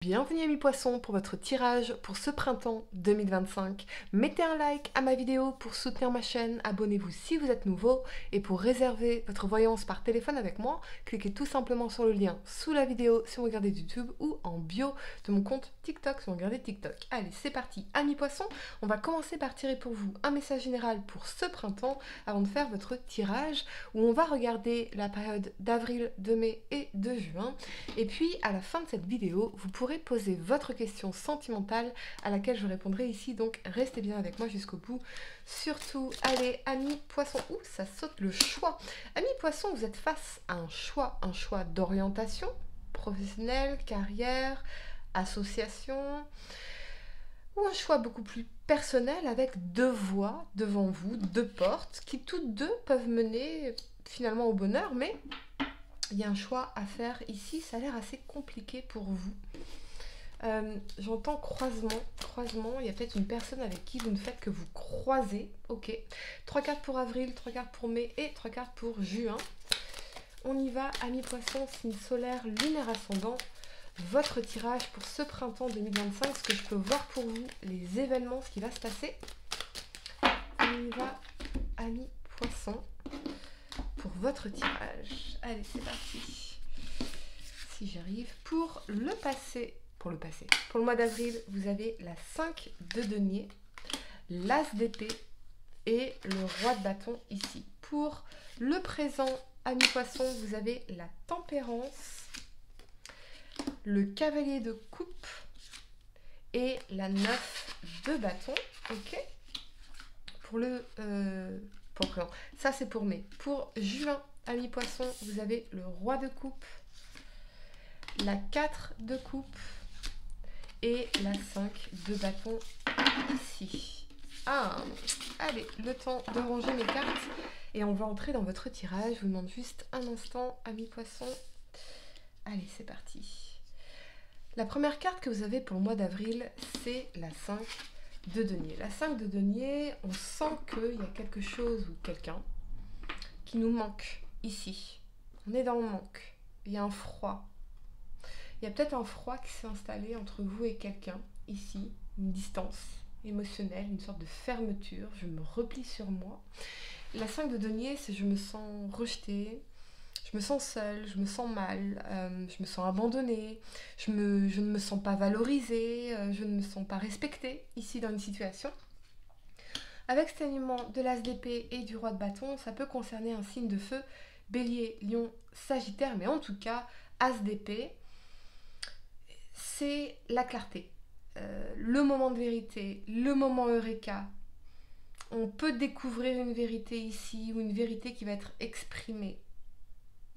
Bienvenue amis poissons pour votre tirage pour ce printemps 2025. Mettez un like à ma vidéo pour soutenir ma chaîne, abonnez-vous si vous êtes nouveau et pour réserver votre voyance par téléphone avec moi, cliquez tout simplement sur le lien sous la vidéo si vous regardez YouTube ou en bio de mon compte TikTok si vous regardez TikTok. Allez, c'est parti amis poissons, on va commencer par tirer pour vous un message général pour ce printemps avant de faire votre tirage où on va regarder la période d'avril, de mai et de juin. Et puis à la fin de cette vidéo, vous pourrez poser votre question sentimentale à laquelle je répondrai ici, donc restez bien avec moi jusqu'au bout. Surtout, allez, amis poissons, ouh, ça saute le choix. Amis poissons, vous êtes face à un choix d'orientation professionnelle, carrière, association, ou un choix beaucoup plus personnel avec deux voies devant vous, deux portes qui toutes deux peuvent mener finalement au bonheur, mais il y a un choix à faire ici, ça a l'air assez compliqué pour vous. J'entends croisement, il y a peut-être une personne avec qui vous ne faites que vous croiser. Ok, 3 cartes pour avril, 3 cartes pour mai et 3 cartes pour juin. On y va, amis poissons, signe solaire, lunaire ascendant. Votre tirage pour ce printemps 2025, ce que je peux voir pour vous, les événements, ce qui va se passer. On y va, amis poissons, pour votre tirage. Allez, c'est parti. Si j'arrive, pour le mois d'avril, vous avez la 5 de denier, l'as d'épée et le roi de bâton ici. Pour le présent, amis poissons, vous avez la tempérance, le cavalier de coupe et la 9 de bâton. Ok. Ça c'est pour mai. Pour juin, amis poissons, vous avez le roi de coupe, la 4 de coupe et la 5 de bâton ici. Allez, le temps de ranger mes cartes et on va entrer dans votre tirage. Je vous demande juste un instant, amis poissons. Allez, c'est parti. La première carte que vous avez pour le mois d'avril, c'est la 5 de denier. La 5 de denier, on sent qu'il y a quelque chose ou quelqu'un qui nous manque ici. On est dans le manque. Il y a un froid. Il y a peut-être un froid qui s'est installé entre vous et quelqu'un, ici, une distance émotionnelle, une sorte de fermeture, je me replie sur moi. La 5 de denier, c'est je me sens rejetée, je me sens seule, je me sens mal, je me sens abandonnée, je ne me sens pas valorisée, je ne me sens pas respectée ici dans une situation. Avec cet alignement de l'as d'épée et du roi de bâton, ça peut concerner un signe de feu, bélier, lion, sagittaire, mais en tout cas, as d'épée, c'est la clarté, le moment de vérité, le moment eureka. On peut découvrir une vérité ici ou une vérité qui va être exprimée.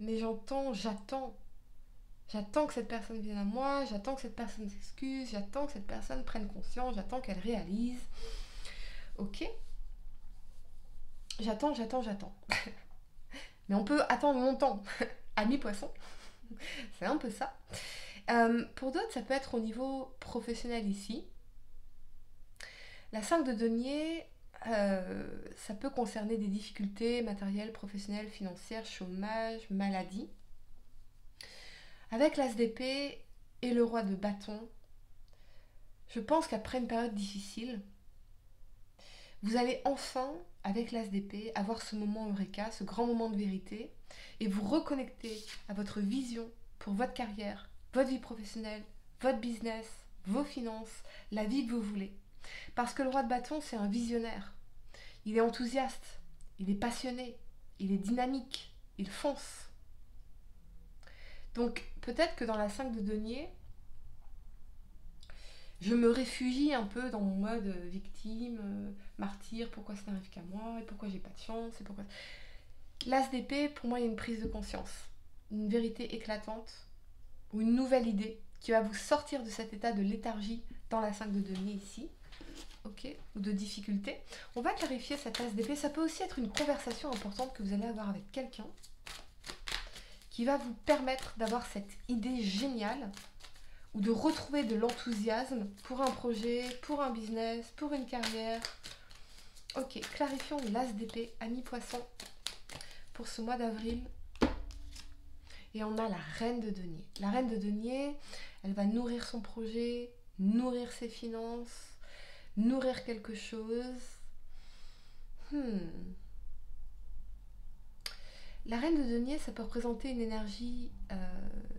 Mais j'attends que cette personne vienne à moi, j'attends que cette personne s'excuse, j'attends que cette personne prenne conscience, j'attends qu'elle réalise. Ok ? J'attends. Mais on peut attendre longtemps. Amis poissons, c'est un peu ça. Pour d'autres, ça peut être au niveau professionnel ici. La 5 de denier, ça peut concerner des difficultés matérielles, professionnelles, financières, chômage, maladie. Avec l'as d'épée et le roi de bâton, je pense qu'après une période difficile, vous allez enfin, avec l'as d'épée, avoir ce moment eureka, ce grand moment de vérité, et vous reconnecter à votre vision pour votre carrière, votre vie professionnelle, votre business, vos finances, la vie que vous voulez. Parce que le roi de bâton, c'est un visionnaire. Il est enthousiaste, il est passionné, il est dynamique, il fonce. Donc peut-être que dans la 5 de denier, je me réfugie un peu dans mon mode victime, martyr, pourquoi ça n'arrive qu'à moi, et pourquoi j'ai pas de chance, et pourquoi... L'as d'épée, pour moi, il y a une prise de conscience, une vérité éclatante, ou une nouvelle idée qui va vous sortir de cet état de léthargie dans la 5 de denier ici, ok, ou de difficulté. On va clarifier cette as d'épée. Ça peut aussi être une conversation importante que vous allez avoir avec quelqu'un qui va vous permettre d'avoir cette idée géniale ou de retrouver de l'enthousiasme pour un projet, pour un business, pour une carrière. Ok, clarifions l'as d'épée, amis poissons, pour ce mois d'avril. Et on a la reine de denier. La reine de denier, Elle va nourrir son projet, nourrir ses finances, nourrir quelque chose. La reine de denier, ça peut représenter une énergie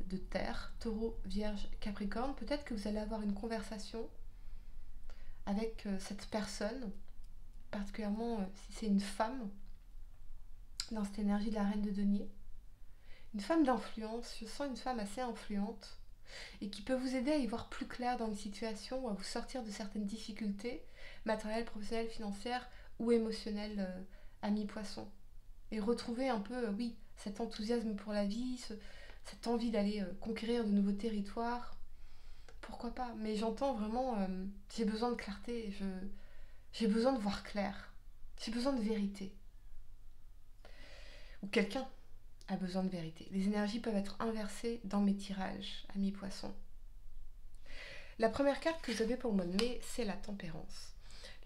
de terre, taureau, vierge, capricorne. Peut-être que vous allez avoir une conversation avec cette personne, particulièrement si c'est une femme, dans cette énergie de la reine de denier. Une femme d'influence, je sens une femme assez influente et qui peut vous aider à y voir plus clair dans une situation ou à vous sortir de certaines difficultés matérielles, professionnelles, financières ou émotionnelles à mi-poisson. Et retrouver un peu, oui, cet enthousiasme pour la vie, cette envie d'aller conquérir de nouveaux territoires. Pourquoi pas? Mais j'entends vraiment, j'ai besoin de clarté, j'ai besoin de voir clair, j'ai besoin de vérité. Ou quelqu'un a besoin de vérité. Les énergies peuvent être inversées dans mes tirages, amis poissons. La première carte que vous avez pour le mois de mai, c'est la tempérance.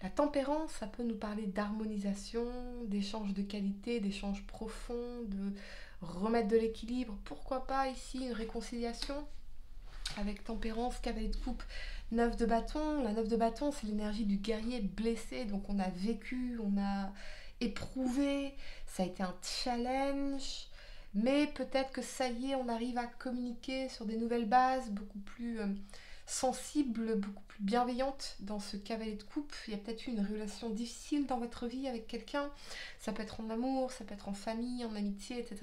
La tempérance, ça peut nous parler d'harmonisation, d'échanges de qualité, d'échanges profonds, de remettre de l'équilibre. Pourquoi pas ici une réconciliation avec tempérance, cavalier de coupe, 9 de bâton. La 9 de bâton, c'est l'énergie du guerrier blessé. Donc on a vécu, on a éprouvé, ça a été un challenge. Mais peut-être que ça y est, on arrive à communiquer sur des nouvelles bases, beaucoup plus sensibles, beaucoup plus bienveillantes dans ce cavalier de coupe. Il y a peut-être eu une relation difficile dans votre vie avec quelqu'un. Ça peut être en amour, ça peut être en famille, en amitié, etc.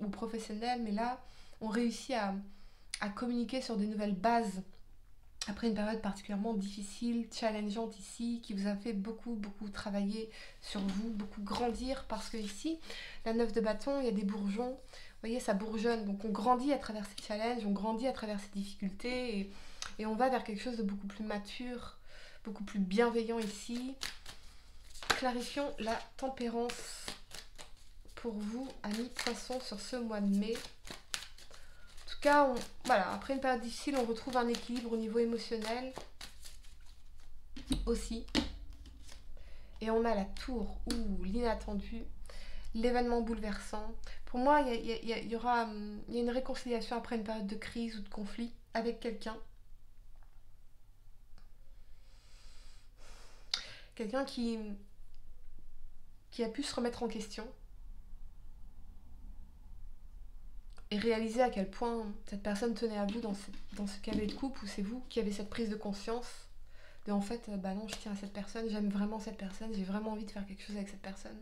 Ou professionnel. Mais là, on réussit à communiquer sur des nouvelles bases après une période particulièrement difficile, challengeante ici, qui vous a fait beaucoup travailler sur vous, beaucoup grandir, parce que ici, la 9 de bâton, il y a des bourgeons, vous voyez, ça bourgeonne, donc on grandit à travers ces challenges, on grandit à travers ces difficultés, et on va vers quelque chose de beaucoup plus mature, beaucoup plus bienveillant ici. Clarifions la tempérance pour vous, amis poissons, sur ce mois de mai. Voilà, après une période difficile, on retrouve un équilibre au niveau émotionnel aussi. Et on a la tour ou l'inattendu, l'événement bouleversant. Pour moi, il y a une réconciliation après une période de crise ou de conflit avec quelqu'un. Quelqu'un qui a pu se remettre en question. Et réaliser à quel point cette personne tenait à vous dans ce cavalier de coupe, où c'est vous qui avez cette prise de conscience de en fait, bah non, je tiens à cette personne, j'aime vraiment cette personne, j'ai vraiment envie de faire quelque chose avec cette personne.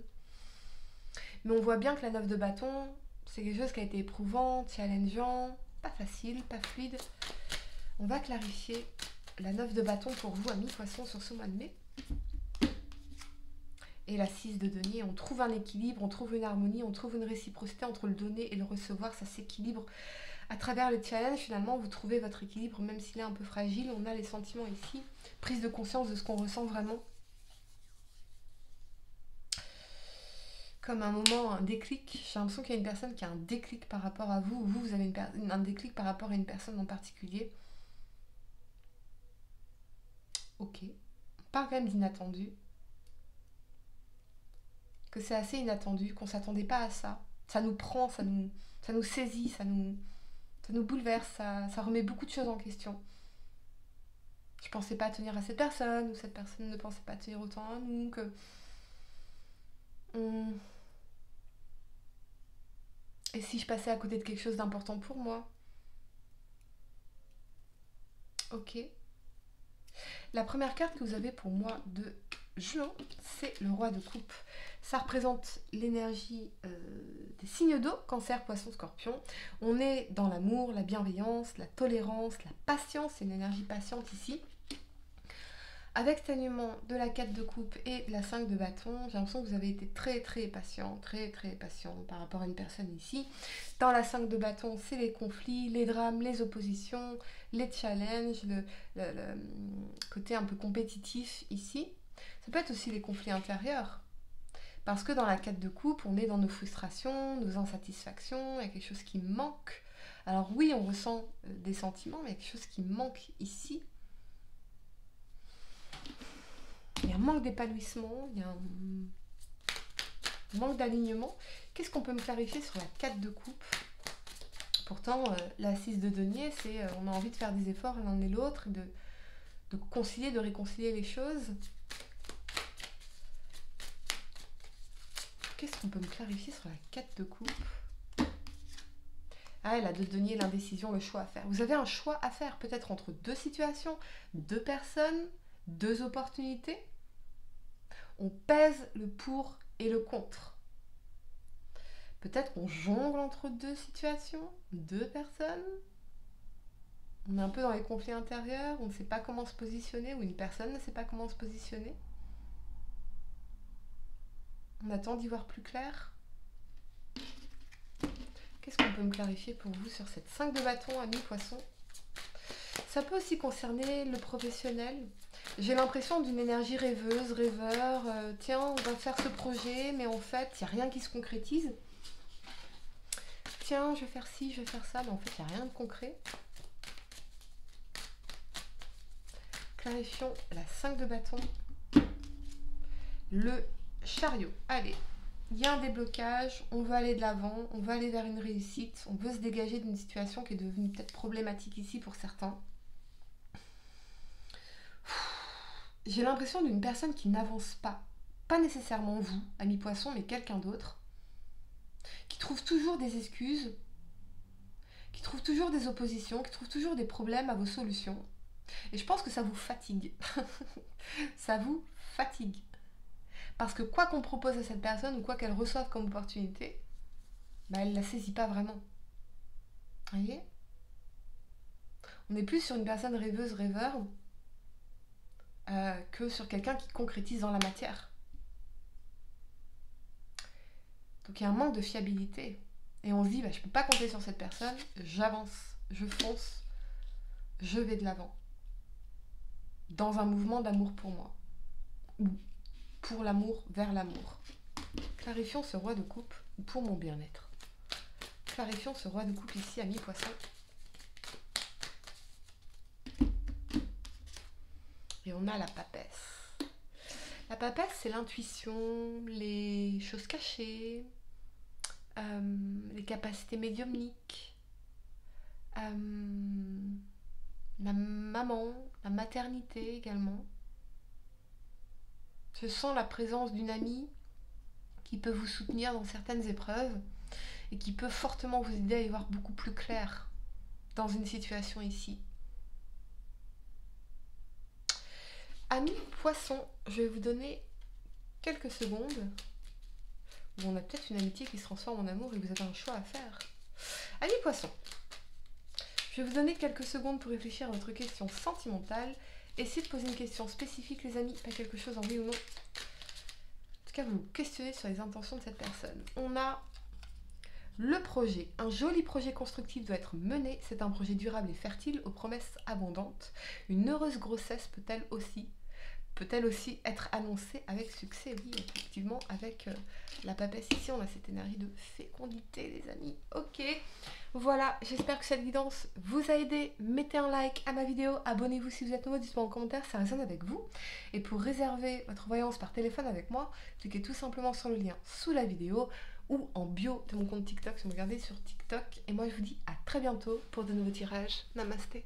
Mais on voit bien que la 9 de bâton, c'est quelque chose qui a été éprouvant, challengeant, pas facile, pas fluide. On va clarifier la 9 de bâton pour vous, amis poissons, sur ce mois de mai. Et la 6 de denier, on trouve un équilibre, on trouve une harmonie, on trouve une réciprocité entre le donner et le recevoir, ça s'équilibre. À travers le challenge, finalement, vous trouvez votre équilibre, même s'il est un peu fragile. On a les sentiments ici, prise de conscience de ce qu'on ressent vraiment. Comme un moment, un déclic. J'ai l'impression qu'il y a une personne qui a un déclic par rapport à vous, ou vous avez un déclic par rapport à une personne en particulier. Ok. On parle quand même d'inattendu. Que c'est assez inattendu, qu'on ne s'attendait pas à ça. Ça nous prend, ça nous saisit, ça nous bouleverse, ça remet beaucoup de choses en question. Je pensais pas tenir à cette personne, ou cette personne ne pensait pas tenir autant à nous, que... Et si je passais à côté de quelque chose d'important pour moi? Ok. La première carte que vous avez pour moi de juin, c'est le roi de coupe. Ça représente l'énergie des signes d'eau, cancer, poisson, scorpion. On est dans l'amour, la bienveillance, la tolérance, la patience, c'est une énergie patiente ici. Avec cet alignement de la 4 de coupe et de la 5 de bâton, j'ai l'impression que vous avez été très patient, très patient par rapport à une personne ici. Dans la 5 de bâton, c'est les conflits, les drames, les oppositions, les challenges, le côté un peu compétitif ici. Ça peut être aussi les conflits intérieurs. Parce que dans la 4 de coupe, on est dans nos frustrations, nos insatisfactions, il y a quelque chose qui manque. Alors oui, on ressent des sentiments, mais il y a quelque chose qui manque ici. Il y a un manque d'épanouissement, il y a un manque d'alignement. Qu'est-ce qu'on peut me clarifier sur la 4 de coupe Pourtant, la 6 de denier, c'est on a envie de faire des efforts l'un et l'autre, de concilier, de réconcilier les choses. Qu'est-ce qu'on peut me clarifier sur la 4 de coupe? Ah, la 2 de denier, l'indécision, le choix à faire. Vous avez un choix à faire, peut-être entre deux situations, deux personnes, deux opportunités. On pèse le pour et le contre. Peut-être qu'on jongle entre deux situations, deux personnes. On est un peu dans les conflits intérieurs, on ne sait pas comment se positionner, ou une personne ne sait pas comment se positionner. On attend d'y voir plus clair. Qu'est-ce qu'on peut me clarifier pour vous sur cette 5 de bâton, amis poissons? Ça peut aussi concerner le professionnel. J'ai l'impression d'une énergie rêveuse, rêveur. Tiens, on va faire ce projet, mais en fait, il n'y a rien qui se concrétise. Tiens, je vais faire ci, je vais faire ça, mais en fait, il n'y a rien de concret. Clarifions la 5 de bâton. Le chariot. Allez, il y a un déblocage, on veut aller de l'avant, on veut aller vers une réussite, on veut se dégager d'une situation qui est devenue peut-être problématique ici pour certains. J'ai l'impression d'une personne qui n'avance pas. Pas nécessairement vous, ami poisson, mais quelqu'un d'autre. Qui trouve toujours des excuses, qui trouve toujours des oppositions, qui trouve toujours des problèmes à vos solutions. Et je pense que ça vous fatigue. Ça vous fatigue. Parce que quoi qu'on propose à cette personne, ou quoi qu'elle reçoive comme opportunité, bah, elle ne la saisit pas vraiment. Vous voyez? On est plus sur une personne rêveuse, rêveur, que sur quelqu'un qui concrétise dans la matière. Donc il y a un manque de fiabilité. Et on se dit, bah, je ne peux pas compter sur cette personne, j'avance, je fonce, je vais de l'avant. Dans un mouvement d'amour pour moi. Ou pour l'amour, vers l'amour. Clarifions ce roi de coupe pour mon bien-être. Clarifions ce roi de coupe ici, ami poisson. Et on a la papesse. La papesse, c'est l'intuition, les choses cachées, les capacités médiumniques, la maman, la maternité également. Je sens la présence d'une amie qui peut vous soutenir dans certaines épreuves et qui peut fortement vous aider à y voir beaucoup plus clair dans une situation ici. Amis poissons, je vais vous donner quelques secondes où on a peut-être une amitié qui se transforme en amour et vous avez un choix à faire. Amis poissons, je vais vous donner quelques secondes pour réfléchir à votre question sentimentale. Essayez de poser une question spécifique, les amis, pas quelque chose en oui ou non. En tout cas, vous vous questionnez sur les intentions de cette personne. On a le projet. Un joli projet constructif doit être mené. C'est un projet durable et fertile aux promesses abondantes. Une heureuse grossesse peut-elle aussi être annoncée avec succès? Oui, effectivement, avec la papesse ici, on a cette énergie de fécondité, les amis. Ok, voilà, j'espère que cette guidance vous a aidé. Mettez un like à ma vidéo, abonnez-vous si vous êtes nouveau, dites-moi en commentaire si ça résonne avec vous. Et pour réserver votre voyance par téléphone avec moi, cliquez tout simplement sur le lien sous la vidéo ou en bio de mon compte TikTok si vous me regardez sur TikTok. Et moi, je vous dis à très bientôt pour de nouveaux tirages. Namasté.